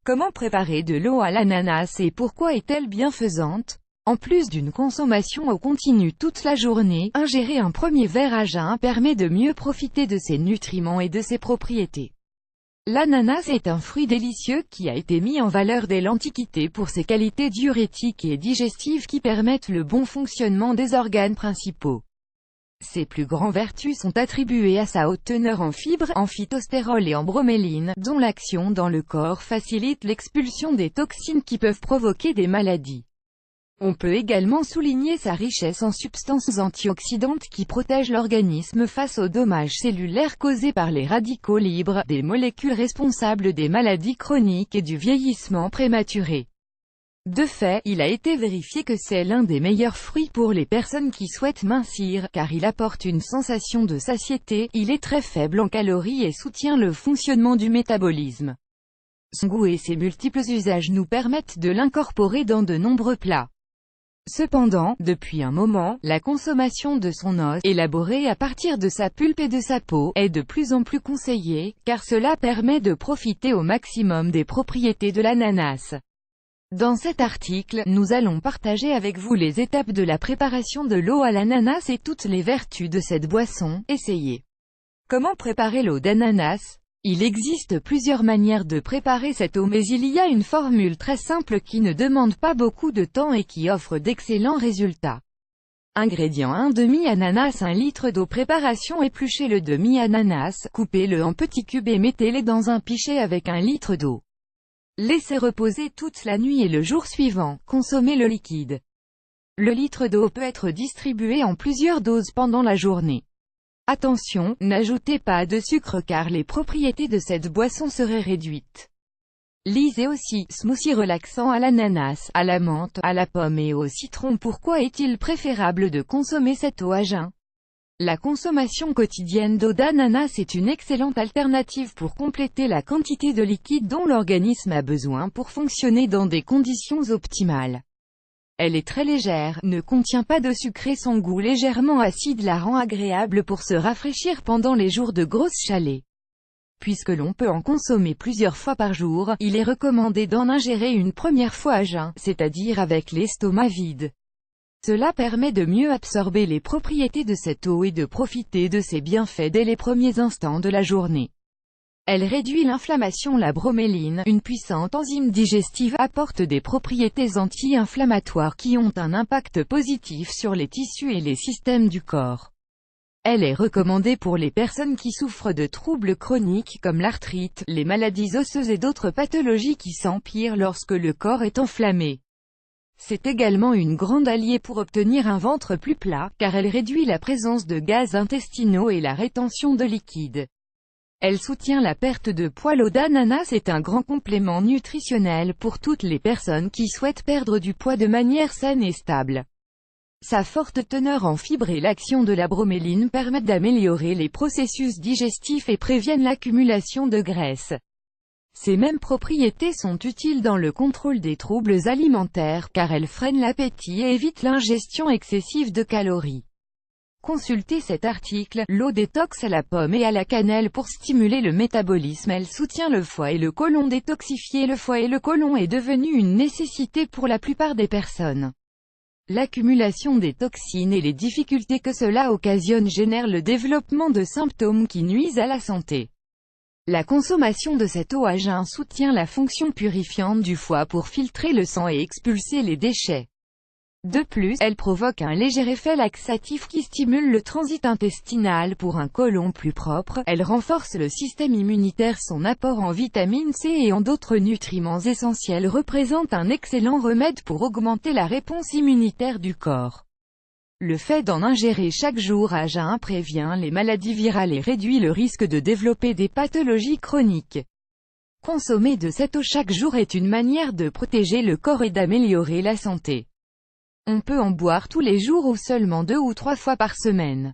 Comment préparer de l'eau à l'ananas et pourquoi est-elle bienfaisante? En plus d'une consommation au continu toute la journée, ingérer un premier verre à jeun permet de mieux profiter de ses nutriments et de ses propriétés. L'ananas est un fruit délicieux qui a été mis en valeur dès l'Antiquité pour ses qualités diurétiques et digestives qui permettent le bon fonctionnement des organes principaux. Ses plus grandes vertus sont attribuées à sa haute teneur en fibres, en phytostérol et en broméline, dont l'action dans le corps facilite l'expulsion des toxines qui peuvent provoquer des maladies. On peut également souligner sa richesse en substances antioxydantes qui protègent l'organisme face aux dommages cellulaires causés par les radicaux libres, des molécules responsables des maladies chroniques et du vieillissement prématuré. De fait, il a été vérifié que c'est l'un des meilleurs fruits pour les personnes qui souhaitent mincir, car il apporte une sensation de satiété, il est très faible en calories et soutient le fonctionnement du métabolisme. Son goût et ses multiples usages nous permettent de l'incorporer dans de nombreux plats. Cependant, depuis un moment, la consommation de son os, élaboré à partir de sa pulpe et de sa peau, est de plus en plus conseillée, car cela permet de profiter au maximum des propriétés de l'ananas. Dans cet article, nous allons partager avec vous les étapes de la préparation de l'eau à l'ananas et toutes les vertus de cette boisson. Essayez. Comment préparer l'eau d'ananas? Il existe plusieurs manières de préparer cette eau, mais il y a une formule très simple qui ne demande pas beaucoup de temps et qui offre d'excellents résultats. Ingrédients: un demi-ananas, 1 litre d'eau. Préparation: épluchez le demi-ananas, coupez-le en petits cubes et mettez-les dans un pichet avec 1 litre d'eau. Laissez reposer toute la nuit et le jour suivant, consommez le liquide. Le litre d'eau peut être distribué en plusieurs doses pendant la journée. Attention, n'ajoutez pas de sucre car les propriétés de cette boisson seraient réduites. Lisez aussi, smoothie relaxant à l'ananas, à la menthe, à la pomme et au citron. Pourquoi est-il préférable de consommer cette eau à jeun? La consommation quotidienne d'eau d'ananas est une excellente alternative pour compléter la quantité de liquide dont l'organisme a besoin pour fonctionner dans des conditions optimales. Elle est très légère, ne contient pas de sucre et son goût légèrement acide la rend agréable pour se rafraîchir pendant les jours de grosse chaleur. Puisque l'on peut en consommer plusieurs fois par jour, il est recommandé d'en ingérer une première fois à jeun, c'est-à-dire avec l'estomac vide. Cela permet de mieux absorber les propriétés de cette eau et de profiter de ses bienfaits dès les premiers instants de la journée. Elle réduit l'inflammation. La broméline, une puissante enzyme digestive, apporte des propriétés anti-inflammatoires qui ont un impact positif sur les tissus et les systèmes du corps. Elle est recommandée pour les personnes qui souffrent de troubles chroniques comme l'arthrite, les maladies osseuses et d'autres pathologies qui s'empirent lorsque le corps est enflammé. C'est également une grande alliée pour obtenir un ventre plus plat, car elle réduit la présence de gaz intestinaux et la rétention de liquide. Elle soutient la perte de poids. L'eau d'ananas est un grand complément nutritionnel pour toutes les personnes qui souhaitent perdre du poids de manière saine et stable. Sa forte teneur en fibres et l'action de la broméline permettent d'améliorer les processus digestifs et préviennent l'accumulation de graisse. Ces mêmes propriétés sont utiles dans le contrôle des troubles alimentaires, car elles freinent l'appétit et évitent l'ingestion excessive de calories. Consultez cet article. L'eau détox à la pomme et à la cannelle pour stimuler le métabolisme. Elle soutient le foie et le côlon. Détoxifier le foie et le côlon est devenu une nécessité pour la plupart des personnes. L'accumulation des toxines et les difficultés que cela occasionne génèrent le développement de symptômes qui nuisent à la santé. La consommation de cette eau à jeun soutient la fonction purifiante du foie pour filtrer le sang et expulser les déchets. De plus, elle provoque un léger effet laxatif qui stimule le transit intestinal pour un côlon plus propre. Elle renforce le système immunitaire. Son apport en vitamine C et en d'autres nutriments essentiels représente un excellent remède pour augmenter la réponse immunitaire du corps. Le fait d'en ingérer chaque jour à jeun prévient les maladies virales et réduit le risque de développer des pathologies chroniques. Consommer de cette eau chaque jour est une manière de protéger le corps et d'améliorer la santé. On peut en boire tous les jours ou seulement 2 ou 3 fois par semaine.